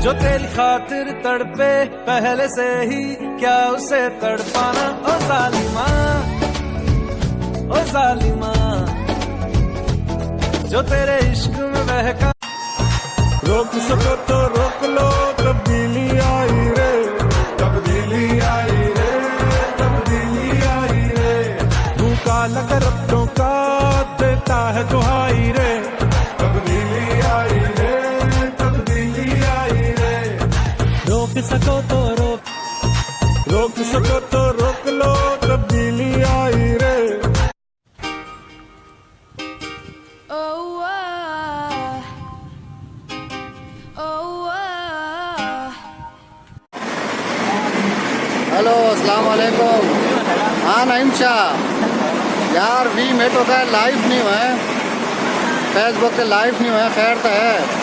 जो तेरी खातिर तड़पे पहले से ही, क्या उसे तड़पाना। ओ जालिमा, ओ जालिमा, जो तेरे इश्क में बहका। रोक सको तो रोक लो, तब्दीली आई रे, तब्दीली आई रे, तब्दीली आई रे। तू काला करप्टों का देता है दुहाई रे, तब्दीली आई रे, तब्दीली आई रे। रोक सको तो रोक सको तो रोक लो, तब्दीली आई रे। हेलो अस्सलाम वालेकुम। हाँ नईम शाह यार, 20 मिनट हो गए लाइव नहीं हुए, फेसबुक पे लाइव नहीं हुए। खैर तो है।